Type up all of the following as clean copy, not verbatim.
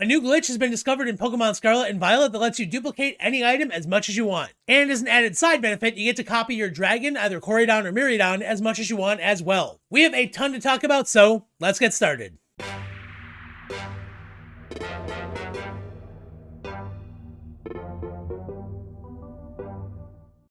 A new glitch has been discovered in Pokemon Scarlet and Violet that lets you duplicate any item as much as you want. And as an added side benefit, you get to copy your dragon, either Koraidon or Miraidon, as much as you want as well. We have a ton to talk about, so let's get started.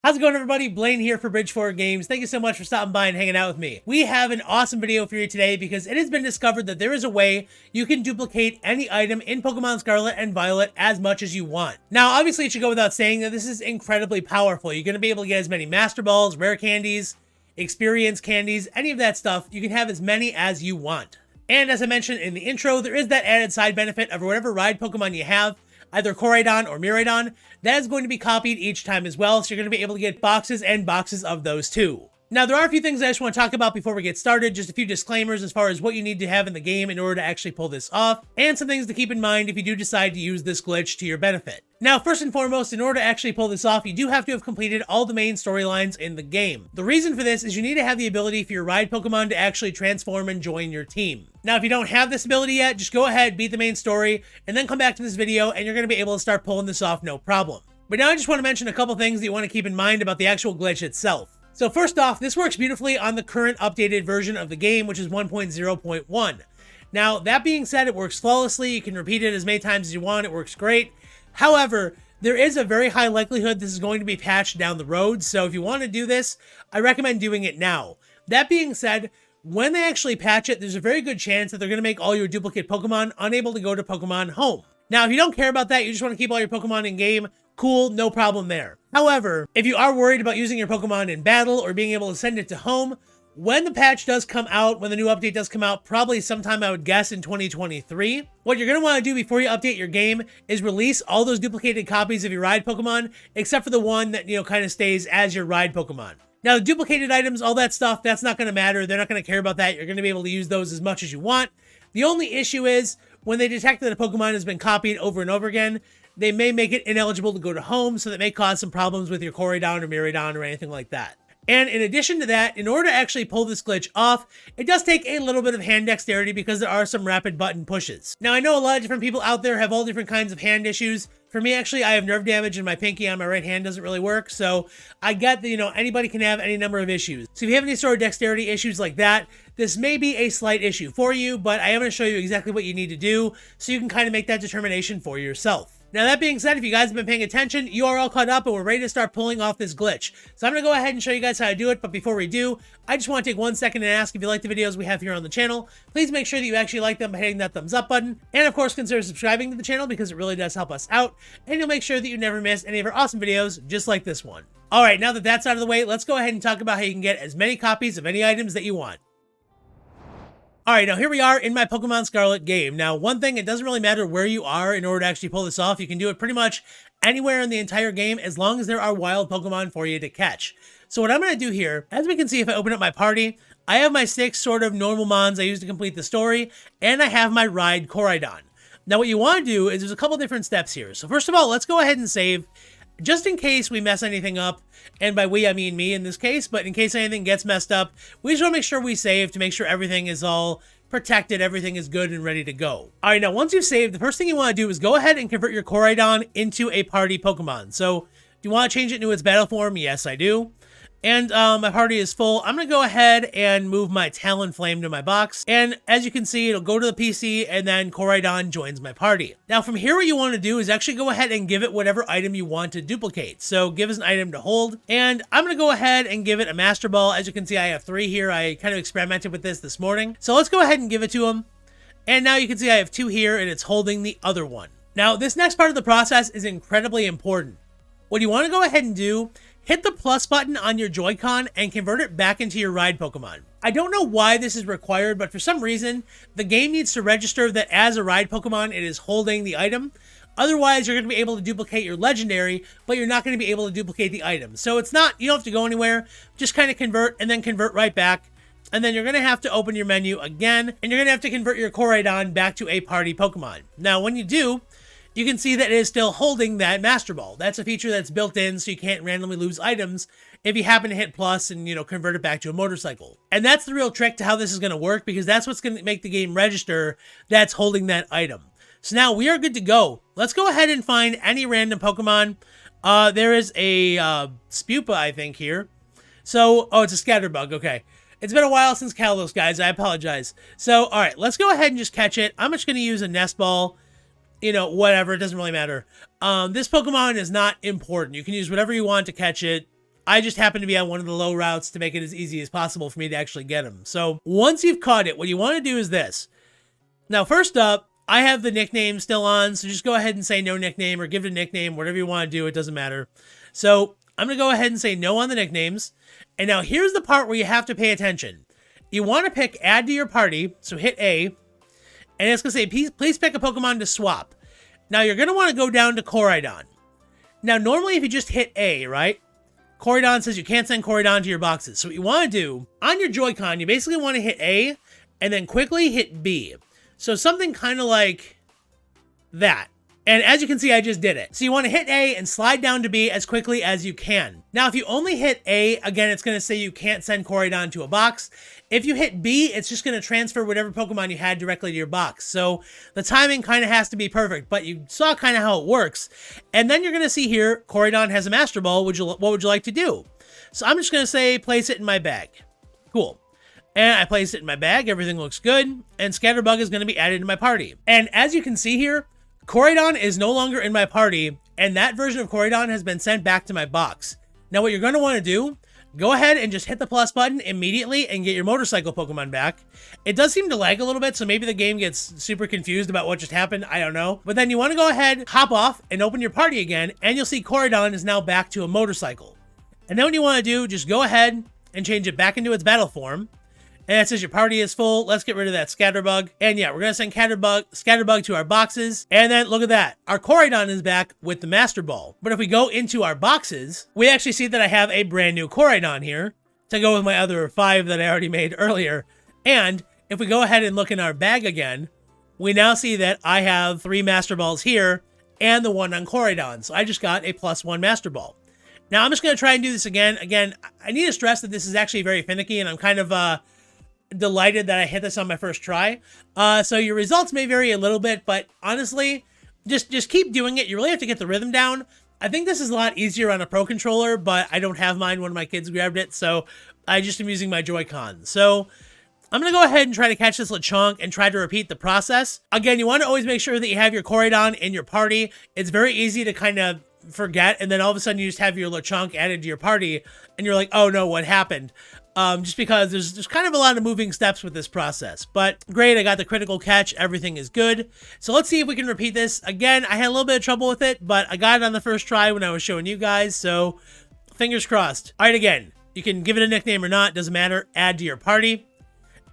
How's it going, everybody? Blaine here for Bridge4 Games. Thank you so much for stopping by and hanging out with me. We have an awesome video for you today because it has been discovered that there is a way you can duplicate any item in Pokemon Scarlet and Violet as much as you want. Now, obviously, it should go without saying that this is incredibly powerful. You're going to be able to get as many Master Balls, Rare Candies, Experience Candies, any of that stuff. You can have as many as you want. And as I mentioned in the intro, there is that added side benefit of whatever ride Pokemon you have, either Koraidon or Miraidon, that is going to be copied each time as well, so you're going to be able to get boxes and boxes of those too. Now, there are a few things I just want to talk about before we get started, just a few disclaimers as far as what you need to have in the game in order to actually pull this off, and some things to keep in mind if you do decide to use this glitch to your benefit. Now, first and foremost, in order to actually pull this off, you do have to have completed all the main storylines in the game. The reason for this is you need to have the ability for your ride Pokemon to actually transform and join your team. Now, if you don't have this ability yet, just go ahead, beat the main story, and then come back to this video, and you're going to be able to start pulling this off no problem. But now I just want to mention a couple things that you want to keep in mind about the actual glitch itself. So first off, this works beautifully on the current updated version of the game, which is 1.0.1. Now, that being said, it works flawlessly. You can repeat it as many times as you want. It works great. However, there is a very high likelihood this is going to be patched down the road. So if you want to do this, I recommend doing it now. That being said, when they actually patch it, there's a very good chance that they're going to make all your duplicate Pokemon unable to go to Pokemon Home. Now, if you don't care about that, you just want to keep all your Pokemon in game, cool, no problem there. However, if you are worried about using your Pokemon in battle or being able to send it to home, when the patch does come out, when the new update does come out, probably sometime I would guess in 2023, what you're going to want to do before you update your game is release all those duplicated copies of your ride Pokemon, except for the one that, kind of stays as your ride Pokemon. Now, the duplicated items, all that stuff, that's not going to matter. They're not going to care about that. You're going to be able to use those as much as you want. The only issue is when they detect that a Pokemon has been copied over and over again, they may make it ineligible to go to home, so that may cause some problems with your Koraidon or Miraidon or anything like that. And in addition to that, in order to actually pull this glitch off, it does take a little bit of hand dexterity because there are some rapid button pushes. Now, I know a lot of different people out there have all different kinds of hand issues. For me, actually, I have nerve damage and my pinky on my right hand doesn't really work. So I get that, anybody can have any number of issues. So if you have any sort of dexterity issues like that, this may be a slight issue for you, but I am going to show you exactly what you need to do so you can kind of make that determination for yourself. Now, that being said, if you guys have been paying attention, you are all caught up and we're ready to start pulling off this glitch. So I'm going to go ahead and show you guys how to do it, but before we do, I just want to take 1 second and ask if you like the videos we have here on the channel. Please make sure that you actually like them by hitting that thumbs up button, and of course consider subscribing to the channel because it really does help us out, and you'll make sure that you never miss any of our awesome videos just like this one. Alright, now that that's out of the way, let's go ahead and talk about how you can get as many copies of any items that you want. Alright, now here we are in my Pokemon Scarlet game. Now, one thing, it doesn't really matter where you are in order to actually pull this off. You can do it pretty much anywhere in the entire game as long as there are wild Pokemon for you to catch. So what I'm going to do here, as we can see if I open up my party, I have my 6 sort of normal mons I use to complete the story, and I have my ride Koraidon. Now what you want to do is there's a couple different steps here. So first of all, let's go ahead and save. Just in case we mess anything up, and by we I mean me in this case, but in case anything gets messed up, we just want to make sure we save to make sure everything is all protected, everything is good and ready to go. Alright, now once you've saved, the first thing you want to do is go ahead and convert your Koraidon into a party Pokemon. So, do you want to change it to its battle form? Yes, I do. And my party is full. I'm going to go ahead and move my Talonflame to my box. And as you can see, it'll go to the PC and then Koraidon joins my party. Now from here, what you want to do is actually go ahead and give it whatever item you want to duplicate. So give us an item to hold. And I'm going to go ahead and give it a Master Ball. As you can see, I have 3 here. I kind of experimented with this morning. So let's go ahead and give it to him. And now you can see I have 2 here and it's holding the other one. Now this next part of the process is incredibly important. What you want to go ahead and do, hit the plus button on your Joy-Con and convert it back into your ride Pokemon. I don't know why this is required, but for some reason, the game needs to register that as a ride Pokemon, it is holding the item. Otherwise, you're going to be able to duplicate your legendary, but you're not going to be able to duplicate the item. So it's not, you don't have to go anywhere, just kind of convert and then convert right back. And then you're going to have to open your menu again, and you're going to have to convert your Koraidon back to a party Pokemon. Now, when you do, you can see that it is still holding that Master Ball. That's a feature that's built in so you can't randomly lose items if you happen to hit plus and, convert it back to a motorcycle. And that's the real trick to how this is going to work, because that's what's going to make the game register that's holding that item. So now we are good to go. Let's go ahead and find any random Pokemon. There is a Spupa, I think, here. So, oh, it's a Scatterbug. Okay. It's been a while since Kalos, guys. I apologize. So, all right, let's go ahead and just catch it. I'm just going to use a Nest Ball. You know, whatever. It doesn't really matter. This Pokemon is not important. You can use whatever you want to catch it. I just happen to be on one of the low routes to make it as easy as possible for me to actually get him. So, once you've caught it, what you want to do is this. Now, first up, I have the nickname still on, so just go ahead and say no nickname or give it a nickname, whatever you want to do. It doesn't matter. So, I'm going to go ahead and say no on the nicknames. And now here's the part where you have to pay attention. You want to pick add to your party. So hit A. And it's going to say, please pick a Pokemon to swap. Now you're going to want to go down to Koraidon. Now normally if you just hit A, right? Koraidon says you can't send Koraidon to your boxes. So what you want to do, on your Joy-Con, you basically want to hit A and then quickly hit B. So something kind of like that. And as you can see, I just did it. So you want to hit A and slide down to B as quickly as you can. Now, if you only hit A, again, it's going to say you can't send Koraidon to a box. If you hit B, it's just going to transfer whatever Pokemon you had directly to your box. So the timing kind of has to be perfect, but you saw kind of how it works. And then you're going to see here, Koraidon has a Master Ball. What would you like to do? So I'm just going to say, place it in my bag. Cool. And I placed it in my bag. Everything looks good. And Scatterbug is going to be added to my party. And as you can see here, Koraidon is no longer in my party, and that version of Koraidon has been sent back to my box. Now what you're going to want to do, go ahead and just hit the plus button immediately and get your motorcycle Pokemon back. It does seem to lag a little bit, so maybe the game gets super confused about what just happened. I don't know. But then you want to go ahead, hop off, and open your party again, and you'll see Koraidon is now back to a motorcycle. And then what you want to do, just go ahead and change it back into its battle form. And it says your party is full. Let's get rid of that Scatterbug. And yeah, we're going to send Scatterbug to our boxes. And then look at that. Our Koraidon is back with the Master Ball. But if we go into our boxes, we actually see that I have a brand new Koraidon here to go with my other 5 that I already made earlier. And if we go ahead and look in our bag again, we now see that I have 3 Master Balls here and the one on Koraidon. So I just got a +1 Master Ball. Now I'm just going to try and do this again. Again, I need to stress that this is actually very finicky, and I'm kind of delighted that I hit this on my first try. So your results may vary a little bit, but honestly, just keep doing it. You really have to get the rhythm down. I think this is a lot easier on a Pro Controller, but I don't have mine. One of my kids grabbed it, so I just am using my Joy-Con. So I'm going to go ahead and try to catch this Lechonk and try to repeat the process. Again, you want to always make sure that you have your Koraidon in your party. It's very easy to kind of forget, and then all of a sudden you just have your Lechonk added to your party, and you're like, oh no, what happened? Just because there's kind of a lot of moving steps with this process. But great, I got the critical catch. Everything is good. So let's see if we can repeat this. Again, I had a little bit of trouble with it, but I got it on the first try when I was showing you guys. So fingers crossed. All right, again, you can give it a nickname or not. Doesn't matter. Add to your party.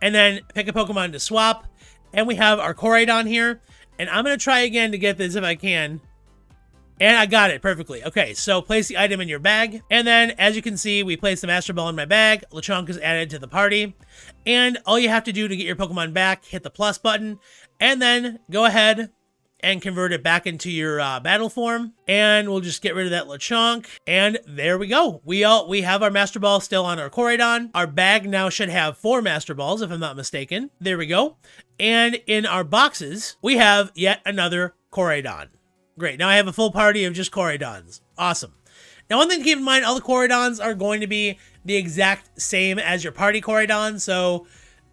And then pick a Pokemon to swap. And we have our Koraidon here. And I'm going to try again to get this if I can. And I got it perfectly. Okay, so place the item in your bag. And then, as you can see, we place the Master Ball in my bag. Lechonk is added to the party. And all you have to do to get your Pokemon back, hit the plus button. And then go ahead and convert it back into your battle form. And we'll just get rid of that Lechonk. And there we go. We have our Master Ball still on our Koraidon. Our bag now should have 4 Master Balls, if I'm not mistaken. There we go. And in our boxes, we have yet another Koraidon. Great. Now I have a full party of just Koraidons. Awesome. Now, one thing to keep in mind, all the Koraidons are going to be the exact same as your party Koraidon. So,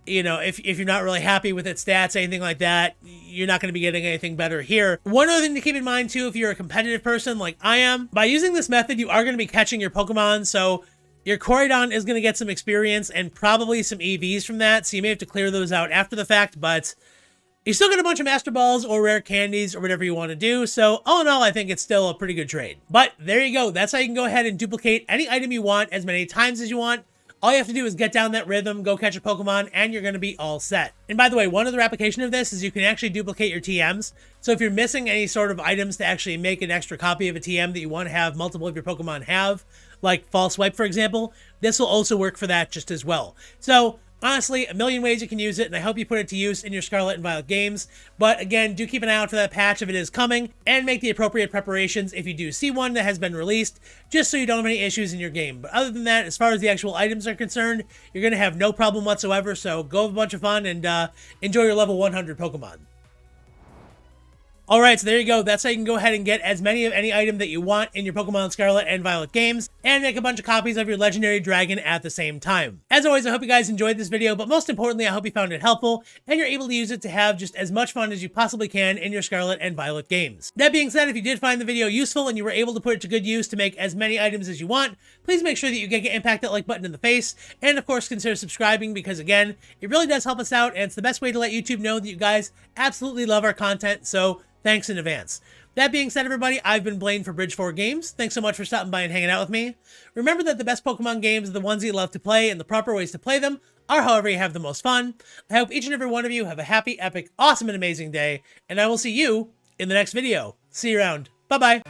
you know, if you're not really happy with its stats, anything like that, you're not going to be getting anything better here. One other thing to keep in mind, too, if you're a competitive person like I am, by using this method, you are going to be catching your Pokemon. So your Koraidon is going to get some experience and probably some EVs from that. So you may have to clear those out after the fact, but you still get a bunch of Master Balls or rare candies or whatever you want to do. So all in all, I think it's still a pretty good trade. But there you go. That's how you can go ahead and duplicate any item you want as many times as you want. All you have to do is get down that rhythm, go catch a Pokemon, and you're going to be all set. And by the way, one other application of this is you can actually duplicate your TMs. So if you're missing any sort of items to actually make an extra copy of a TM that you want to have multiple of your Pokemon have, like False Swipe, for example, this will also work for that just as well. So honestly, a million ways you can use it, and I hope you put it to use in your Scarlet and Violet games. But again, do keep an eye out for that patch if it is coming, and make the appropriate preparations if you do see one that has been released, just so you don't have any issues in your game. But other than that, as far as the actual items are concerned, you're going to have no problem whatsoever, so go have a bunch of fun and enjoy your level 100 Pokemon. Alright, so there you go. That's how you can go ahead and get as many of any item that you want in your Pokemon Scarlet and Violet games, and make a bunch of copies of your legendary dragon at the same time. As always, I hope you guys enjoyed this video, but most importantly, I hope you found it helpful, and you're able to use it to have just as much fun as you possibly can in your Scarlet and Violet games. That being said, if you did find the video useful and you were able to put it to good use to make as many items as you want, please make sure that you get impact that like button in the face, and of course consider subscribing because again, it really does help us out, and it's the best way to let YouTube know that you guys absolutely love our content, so thanks in advance. That being said, everybody, I've been Blaine for Bridge4 Games. Thanks so much for stopping by and hanging out with me. Remember that the best Pokemon games are the ones that you love to play, and the proper ways to play them are however you have the most fun. I hope each and every one of you have a happy, epic, awesome, and amazing day, and I will see you in the next video. See you around. Bye-bye.